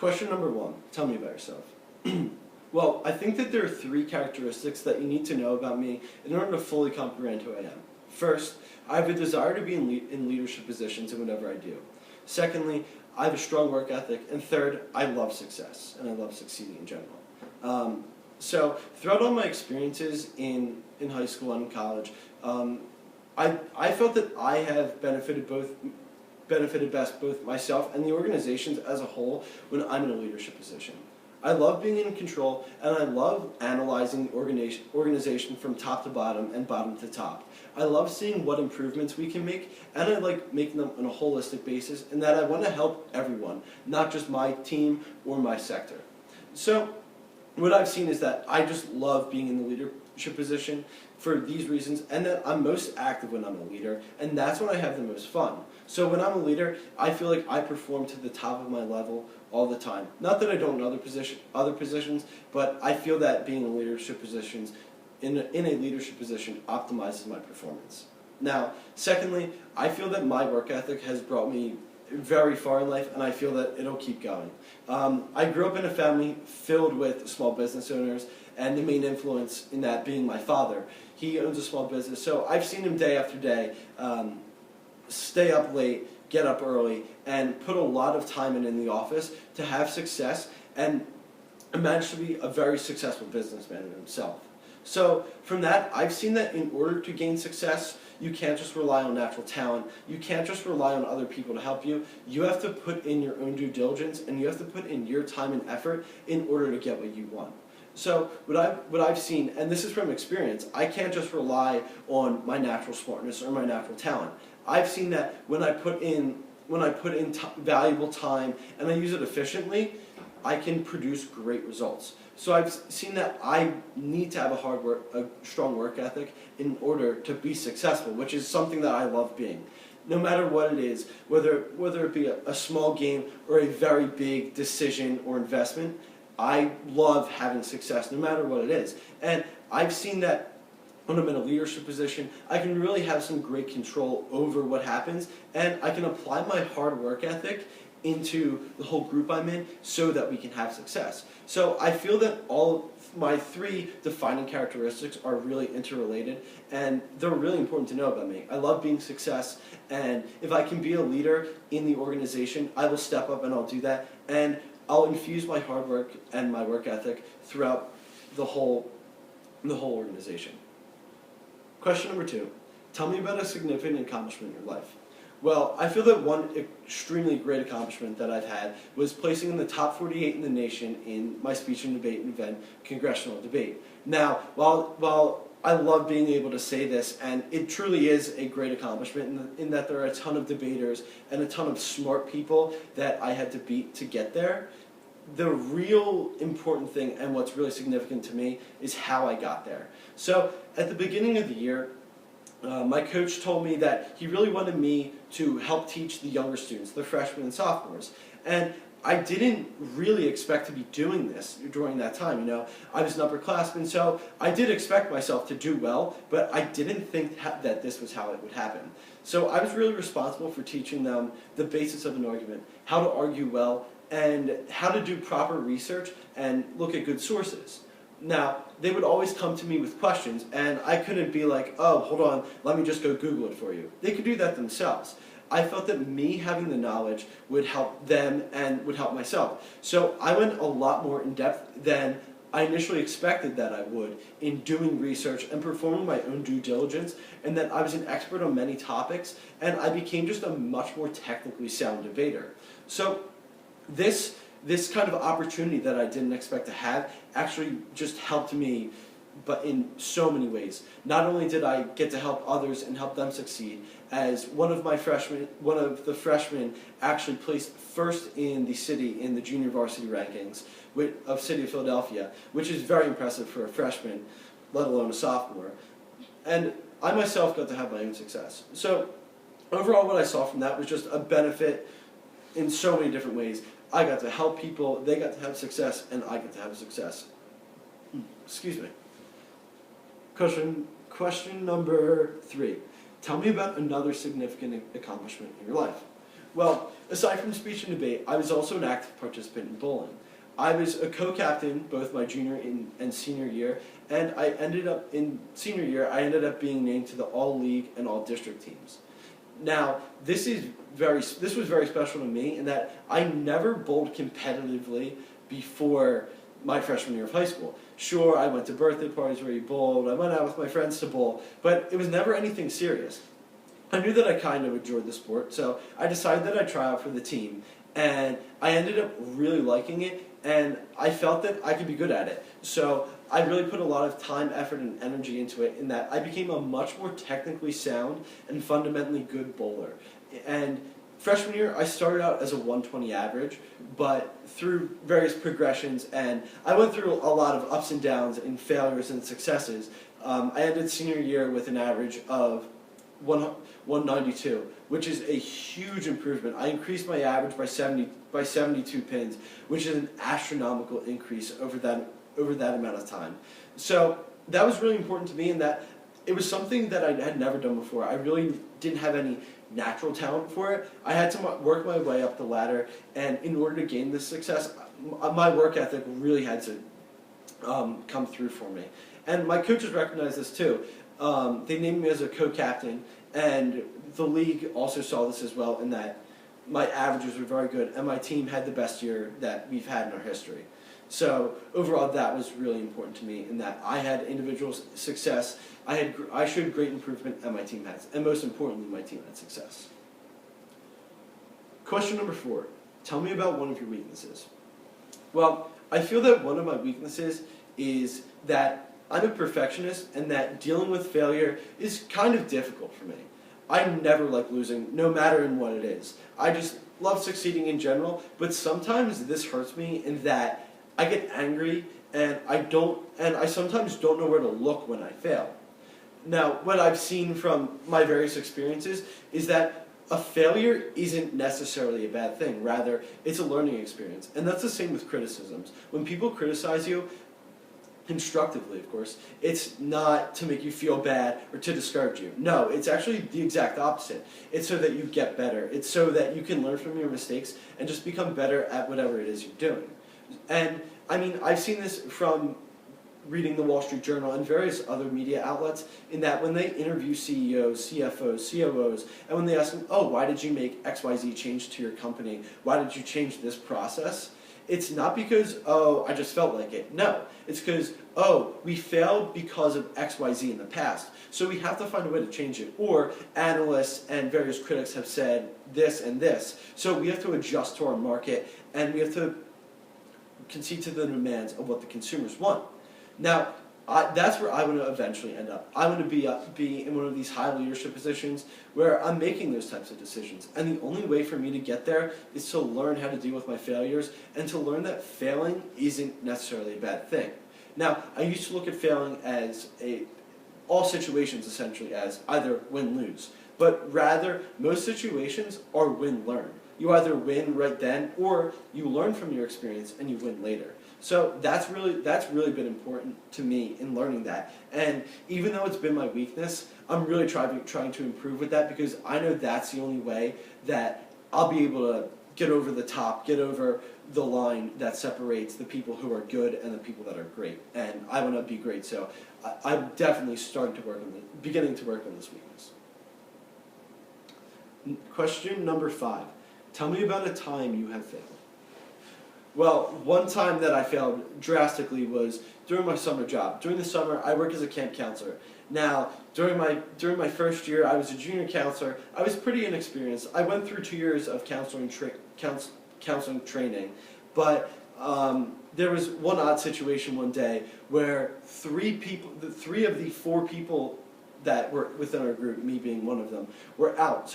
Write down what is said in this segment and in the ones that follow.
Question number 1, tell me about yourself. Well, I think that there are 3 characteristics that you need to know about me in order to fully comprehend who I am. First, I have a desire to be in leadership positions in whatever I do. Secondly, I have a strong work ethic. And third, I love success, and I love succeeding in general. So throughout all my experiences in high school and in college, I felt that I have benefited best both myself and the organizations as a whole when I'm in a leadership position. I love being in control, and I love analyzing the organization from top to bottom and bottom to top. I love seeing what improvements we can make, and I like making them on a holistic basis, and that I want to help everyone, not just my team or my sector. So what I've seen is that I just love being in the leadership position for these reasons, and that I'm most active when I'm a leader, and that's when I have the most fun. So when I'm a leader, I feel like I perform to the top of my level all the time. Not that I don't in other positions, but I feel that being in leadership positions, in a leadership position, optimizes my performance. Now, secondly, I feel that my work ethic has brought me very far in life, and I feel that it'll keep going. I grew up in a family filled with small business owners, and the main influence in that being my father. He owns a small business, so I've seen him day after day stay up late, get up early, and put a lot of time in the office to have success and manage to be a very successful businessman himself. So from that, I've seen that in order to gain success, you can't just rely on natural talent. You can't just rely on other people to help you. You have to put in your own due diligence, and you have to put in your time and effort in order to get what you want. So what I've seen, and this is from experience, I can't just rely on my natural smartness or my natural talent. I've seen that when I put in valuable time and I use it efficiently, I can produce great results. So I've seen that I need to have a strong work ethic in order to be successful, which is something that I love being. No matter what it is, whether it be a small game or a very big decision or investment, I love having success no matter what it is. And I've seen that when I'm in a leadership position, I can really have some great control over what happens, and I can apply my hard work ethic into the whole group I'm in so that we can have success. So I feel that all of my 3 defining characteristics are really interrelated, and they're really important to know about me. I love being success, and if I can be a leader in the organization, I will step up and I'll do that, and I'll infuse my hard work and my work ethic throughout the whole organization. Question number 2, tell me about a significant accomplishment in your life. Well, I feel that one extremely great accomplishment that I've had was placing in the top 48 in the nation in my speech and debate event, congressional debate. Now, while I love being able to say this, and it truly is a great accomplishment in that there are a ton of debaters and a ton of smart people that I had to beat to get there, the real important thing and what's really significant to me is how I got there. So at the beginning of the year, my coach told me that he really wanted me to help teach the younger students, the freshmen and sophomores. And I didn't really expect to be doing this during that time. You know, I was an upperclassman, so I did expect myself to do well, but I didn't think that this was how it would happen. So I was really responsible for teaching them the basis of an argument, how to argue well, and how to do proper research and look at good sources. Now, they would always come to me with questions, and I couldn't be like, oh, hold on, let me just go Google it for you. They could do that themselves. I felt that me having the knowledge would help them and would help myself. So I went a lot more in depth than I initially expected that I would in doing research and performing my own due diligence, and that I was an expert on many topics, and I became just a much more technically sound debater. So this kind of opportunity that I didn't expect to have actually just helped me, but in so many ways. Not only did I get to help others and help them succeed, as one of the freshmen actually placed first in the city in the junior varsity rankings of City of Philadelphia, which is very impressive for a freshman, let alone a sophomore. And I myself got to have my own success. So overall, what I saw from that was just a benefit in so many different ways. I got to help people, they got to have success, and I got to have success. Excuse me. Question number 3. Tell me about another significant accomplishment in your life. Well, aside from speech and debate, I was also an active participant in bowling. I was a co-captain both my junior and senior year, and I ended up in senior year, I ended up being named to the all-league and all-district teams. Now, this was very special to me in that I never bowled competitively before my freshman year of high school. Sure, I went to birthday parties where you bowled, I went out with my friends to bowl, but it was never anything serious. I knew that I kind of enjoyed the sport, so I decided that I'd try out for the team, and I ended up really liking it, and I felt that I could be good at it. So I really put a lot of time, effort, and energy into it in that I became a much more technically sound and fundamentally good bowler. And freshman year, I started out as a 120 average, but through various progressions, and I went through a lot of ups and downs and failures and successes, I ended senior year with an average of 192, which is a huge improvement. I increased my average by 72 pins, which is an astronomical increase over that amount of time. So that was really important to me in that it was something that I had never done before. I really didn't have any natural talent for it. I had to work my way up the ladder, and in order to gain this success, my work ethic really had to come through for me. And my coaches recognized this too. They named me as a co-captain, and the league also saw this as well in that my averages were very good, and my team had the best year that we've had in our history. So overall, that was really important to me in that I had individual success, I showed great improvement, and my team has, and most importantly, my team had success. Question number 4, tell me about one of your weaknesses. Well, I feel that one of my weaknesses is that I'm a perfectionist and that dealing with failure is kind of difficult for me. I never like losing, no matter in what it is. I just love succeeding in general, but sometimes this hurts me in that I get angry and I sometimes don't know where to look when I fail. Now, what I've seen from my various experiences is that a failure isn't necessarily a bad thing. Rather, it's a learning experience. And that's the same with criticisms. When people criticize you, constructively, of course, it's not to make you feel bad or to discourage you. No, it's actually the exact opposite. It's so that you get better. It's so that you can learn from your mistakes and just become better at whatever it is you're doing. And, I mean, I've seen this from reading the Wall Street Journal and various other media outlets in that when they interview CEOs, CFOs, COOs, and when they ask them, oh, why did you make XYZ change to your company? Why did you change this process? It's not because, oh, I just felt like it. No, it's because, oh, we failed because of XYZ in the past, so we have to find a way to change it. Or analysts and various critics have said this and this, so we have to adjust to our market, and we have to concede to the demands of what the consumers want. Now, that's where I want to eventually end up. I want to be in one of these high leadership positions where I'm making those types of decisions. And the only way for me to get there is to learn how to deal with my failures and to learn that failing isn't necessarily a bad thing. Now, I used to look at failing as all situations essentially as either win-lose. But rather, most situations are win-learn. You either win right then or you learn from your experience and you win later. So that's really been important to me in learning that. And even though it's been my weakness, I'm really trying to improve with that because I know that's the only way that I'll be able to get over the top, get over the line that separates the people who are good and the people that are great. And I want to be great, so I'm definitely beginning to work on this weakness. Question number 5. Tell me about a time you have failed. Well, one time that I failed drastically was during my summer job. During the summer, I work as a camp counselor. Now, during my first year, I was a junior counselor. I was pretty inexperienced. I went through 2 years of counseling training, but there was one odd situation one day where 3 of the 4 people that were within our group, me being one of them, were out.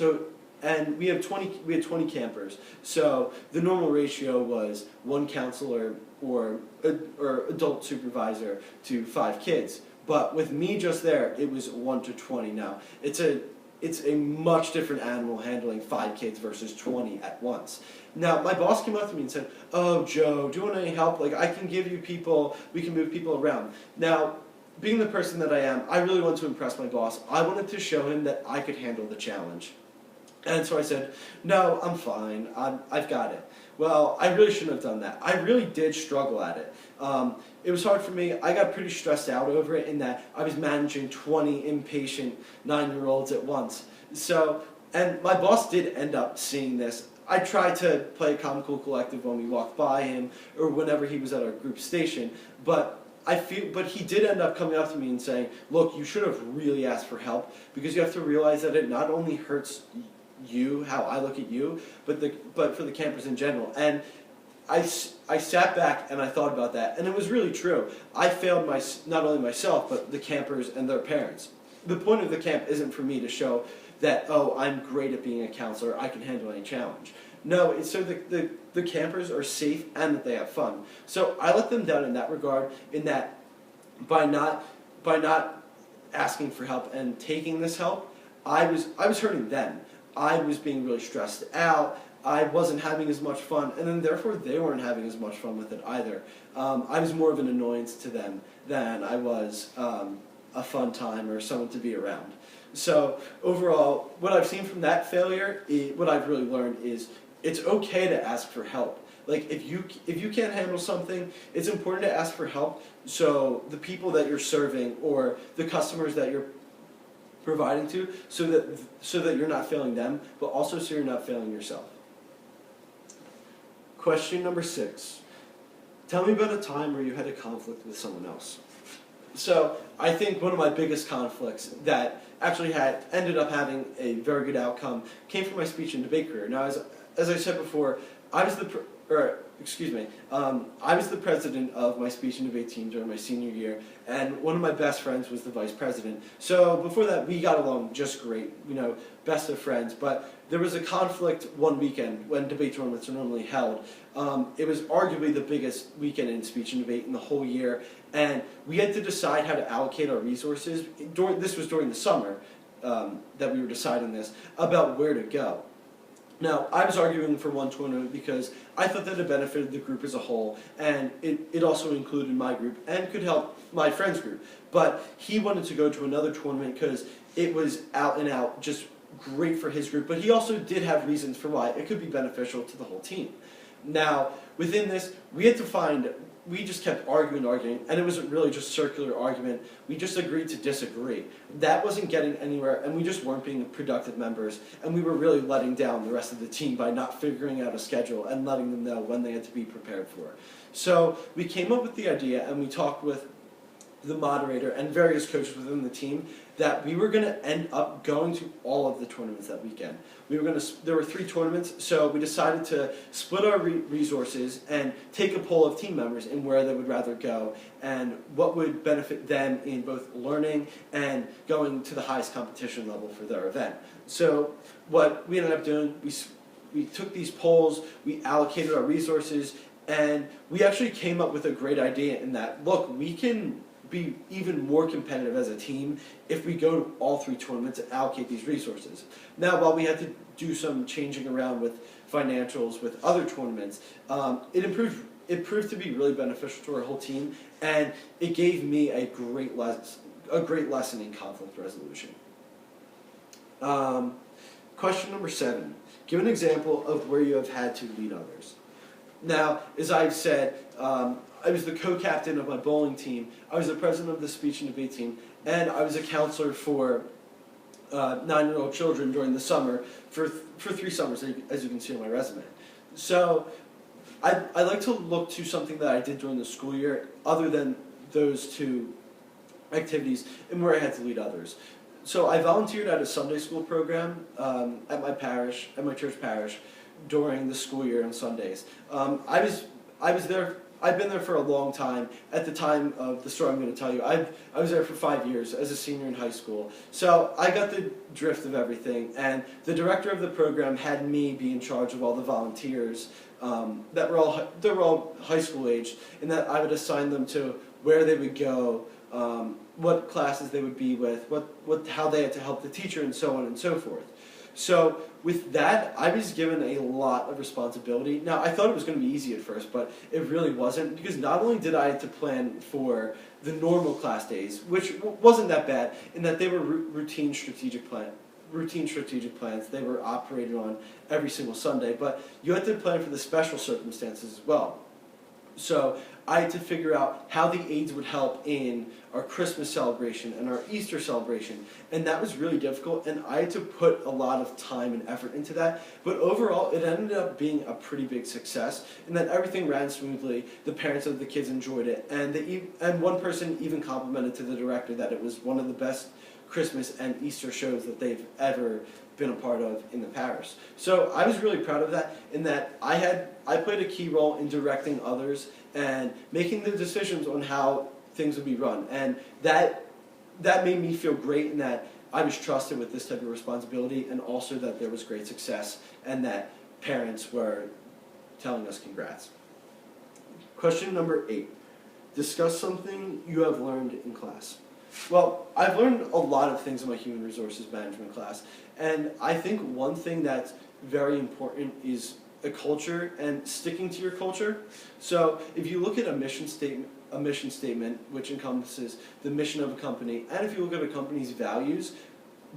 And we had 20 campers, so the normal ratio was 1 counselor or adult supervisor to 5 kids. But with me just there, it was 1 to 20 now. It's a much different animal handling 5 kids versus 20 at once. Now, my boss came up to me and said, oh, Joe, do you want any help? Like, I can give you people, we can move people around. Now, being the person that I am, I really wanted to impress my boss. I wanted to show him that I could handle the challenge. And so I said, no, I'm fine. I've got it. Well, I really shouldn't have done that. I really did struggle at it. It was hard for me. I got pretty stressed out over it in that I was managing 20 impatient 9-year-olds at once. So, and my boss did end up seeing this. I tried to play calm, cool, collective when we walked by him or whenever he was at our group station, but he did end up coming up to me and saying, look, you should have really asked for help, because you have to realize that it not only hurts you, how I look at you, but for the campers in general. And I sat back and I thought about that, and it was really true. I failed not only myself, but the campers and their parents. The point of the camp isn't for me to show that, oh, I'm great at being a counselor, I can handle any challenge. No, it's so the campers are safe and that they have fun. So I let them down in that regard, in that by not asking for help and taking this help, I was hurting them. I was being really stressed out. I wasn't having as much fun, and then therefore they weren't having as much fun with it either. I was more of an annoyance to them than I was a fun time or someone to be around. So overall, what I've seen from that failure, what I've really learned is it's okay to ask for help. Like if you can't handle something, it's important to ask for help, so the people that you're serving or the customers that you're providing to, so that you're not failing them, but also so you're not failing yourself. Question number 6. Tell me about a time where you had a conflict with someone else. So I think one of my biggest conflicts that actually ended up having a very good outcome came from my speech and debate career. Now, as I said before, I was the president of my speech and debate team during my senior year, and one of my best friends was the vice president. So before that, we got along just great, best of friends. But there was a conflict one weekend when debate tournaments are normally held. It was arguably the biggest weekend in speech and debate in the whole year, and we had to decide how to allocate our resources. This was during the summer that we were deciding this, about where to go. Now, I was arguing for one tournament because I thought that it benefited the group as a whole, and it also included my group and could help my friend's group. But he wanted to go to another tournament because it was out and out just great for his group, but he also did have reasons for why it could be beneficial to the whole team. Now, within this, we just kept arguing, and it wasn't really just circular argument. We just agreed to disagree. That wasn't getting anywhere, and we just weren't being productive members, and we were really letting down the rest of the team by not figuring out a schedule and letting them know when they had to be prepared for. So we came up with the idea, and we talked with the moderator and various coaches within the team that we were going to end up going to all of the tournaments that weekend. There were 3 tournaments, so we decided to split our resources and take a poll of team members in where they would rather go and what would benefit them in both learning and going to the highest competition level for their event. So what we ended up doing, we took these polls, we allocated our resources, and we actually came up with a great idea in that, look, we can be even more competitive as a team if we go to all 3 tournaments and allocate these resources. Now, while we had to do some changing around with financials with other tournaments, it proved to be really beneficial to our whole team, and it gave me a great lesson in conflict resolution. Question number 7. Give an example of where you have had to lead others. Now, as I've said, I was the co-captain of my bowling team, I was the president of the speech and debate team, and I was a counselor for 9-year-old children during the summer for 3 summers, as you can see on my resume. So I like to look to something that I did during the school year other than those 2 activities and where I had to lead others. So I volunteered at a Sunday school program at my church parish during the school year on Sundays. I was there. I've been there for a long time. At the time of the story I'm going to tell you, I was there for 5 years as a senior in high school. So I got the drift of everything, and the director of the program had me be in charge of all the volunteers that were all high school aged, and that I would assign them to where they would go, what classes they would be with, how they had to help the teacher, and so on and so forth. So with that, I was given a lot of responsibility. Now, I thought it was going to be easy at first, but it really wasn't, because not only did I have to plan for the normal class days, which wasn't that bad, in that they were routine strategic routine strategic plans. They were operated on every single Sunday, but you had to plan for the special circumstances as well. So I had to figure out how the aides would help in our Christmas celebration and our Easter celebration, and that was really difficult, and I had to put a lot of time and effort into that, but overall it ended up being a pretty big success, and that everything ran smoothly. The parents of the kids enjoyed it, and one person even complimented to the director that it was one of the best Christmas and Easter shows that they've ever been a part of in the parish. So I was really proud of that, in that I played a key role in directing others and making the decisions on how things would be run, and that made me feel great in that I was trusted with this type of responsibility, and also that there was great success and that parents were telling us congrats. Question number 8. Discuss something you have learned in class. Well, I've learned a lot of things in my human resources management class, and I think one thing that's very important is a culture and sticking to your culture. So if you look at a mission statement which encompasses the mission of a company, and if you look at a company's values,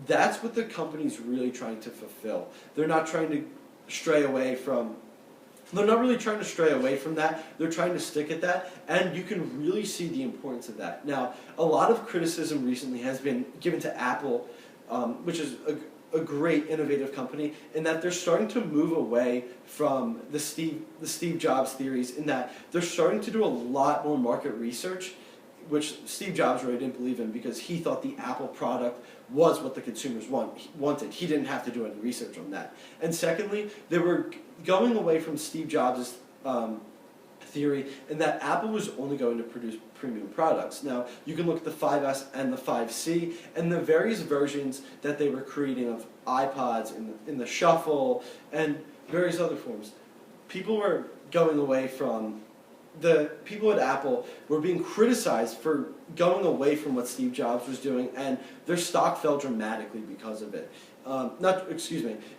that's what the company's really trying to fulfill. They're not trying to stray away from They're not really trying to stray away from that. They're trying to stick at that, and you can really see the importance of that. Now, a lot of criticism recently has been given to Apple, which is a great innovative company, in that they're starting to move away from the Steve Jobs theories, in that they're starting to do a lot more market research, which Steve Jobs really didn't believe in, because he thought the Apple product was what the consumers wanted. He didn't have to do any research on that. And secondly, they were going away from Steve Jobs' theory, in that Apple was only going to produce premium products. Now, you can look at the 5S and the 5C, and the various versions that they were creating of iPods, in the Shuffle, and various other forms. People were going away from the people at Apple were being criticized for going away from what Steve Jobs was doing, and their stock fell dramatically because of it.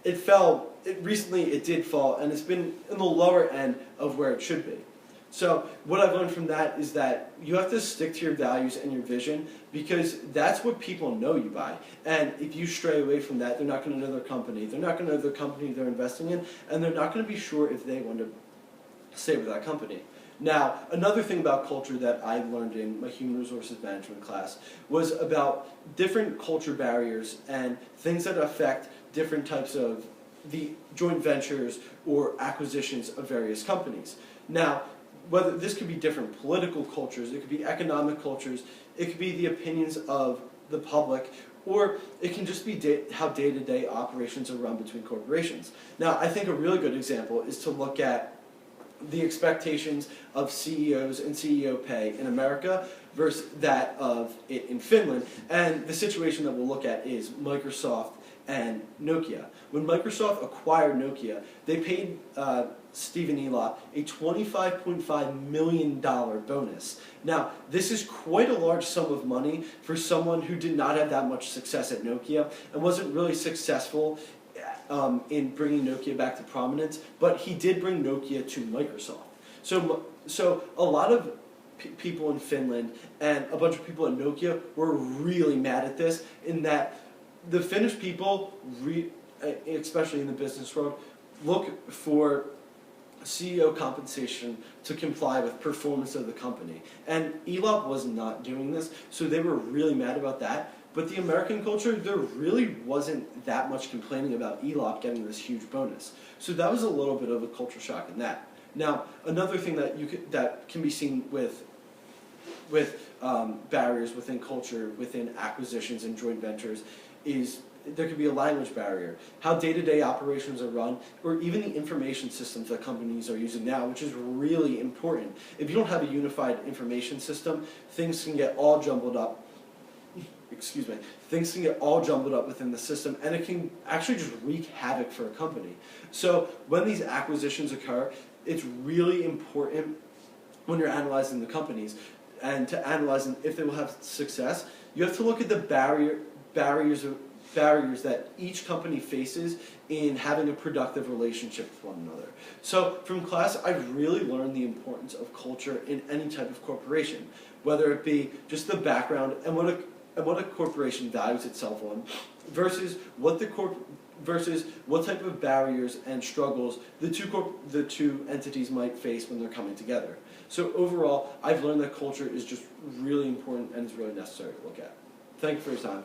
It fell. Recently, it did fall, and it's been in the lower end of where it should be. So what I've learned from that is that you have to stick to your values and your vision, because that's what people know you by. And if you stray away from that, they're not going to know their company. They're not going to know the company they're investing in, and they're not going to be sure if they want to stay with that company. Now, another thing about culture that I learned in my human resources management class was about different culture barriers and things that affect different types of the joint ventures or acquisitions of various companies. Now, whether this could be different political cultures, it could be economic cultures, it could be the opinions of the public, or it can just be how day-to-day operations are run between corporations. Now, I think a really good example is to look at the expectations of CEOs and CEO pay in America versus that of it in Finland. And the situation that we'll look at is Microsoft and Nokia. When Microsoft acquired Nokia, they paid Stephen Elop a $25.5 million bonus. Now, this is quite a large sum of money for someone who did not have that much success at Nokia and wasn't really successful in bringing Nokia back to prominence, but he did bring Nokia to Microsoft. So a lot of people in Finland and a bunch of people at Nokia were really mad at this, in that the Finnish people, especially in the business world, look for CEO compensation to comply with performance of the company. And Elop was not doing this, so they were really mad about that. But the American culture, there really wasn't that much complaining about Elop getting this huge bonus. So that was a little bit of a culture shock in that. Now, another thing that can be seen with barriers within culture, within acquisitions and joint ventures, is there could be a language barrier, how day-to-day operations are run, or even the information systems that companies are using now, which is really important. If you don't have a unified information system, things can get all jumbled up. Things can get all jumbled up within the system, and it can actually just wreak havoc for a company. So when these acquisitions occur, it's really important when you're analyzing the companies, and to analyze them if they will have success, you have to look at the barriers that each company faces in having a productive relationship with one another. So from class, I've really learned the importance of culture in any type of corporation, whether it be just the background and what a corporation values itself on, versus what type of barriers and struggles the two entities might face when they're coming together. So overall, I've learned that culture is just really important and is really necessary to look at. Thank you for your time.